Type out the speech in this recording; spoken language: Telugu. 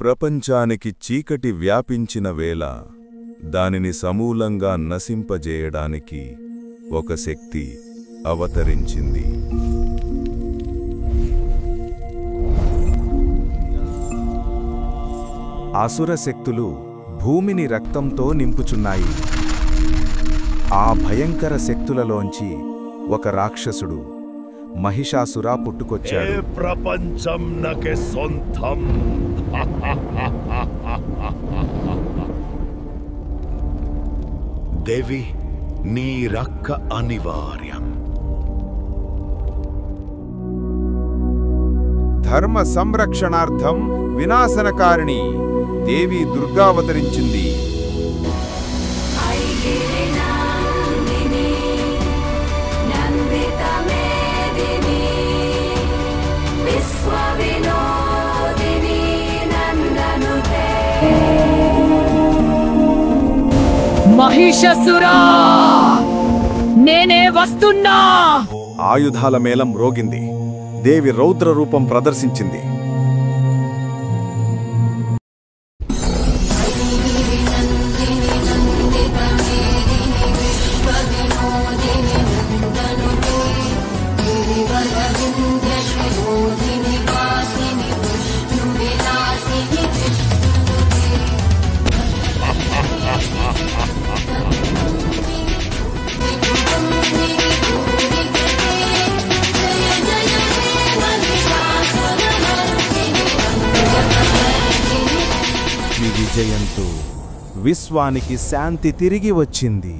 ప్రపంచానికి చీకటి వ్యాపించిన వేళ దానిని సమూలంగా నశింపజేయడానికి ఒక శక్తి అవతరించింది. అసుర శక్తులు భూమిని రక్తంతో నింపుచున్నాయి. ఆ భయంకర శక్తులలోంచి ఒక రాక్షసుడు మహిషాసుర పుట్టుకొచ్చాడు. ప్రపంచం నకే సొంతం. దేవి, నీ రక్క అనివార్యం. ధర్మ సంరక్షణార్థం వినాశనకారిణి దేవి దుర్గావతరించింది. మహిషాసురా, నేనే వస్తున్నా. ఆయుధాల మేళం మ్రోగింది. దేవి రౌద్ర రూపం ప్రదర్శించింది. ఈ విజయంతో విశ్వానికి శాంతి తిరిగి వచ్చింది.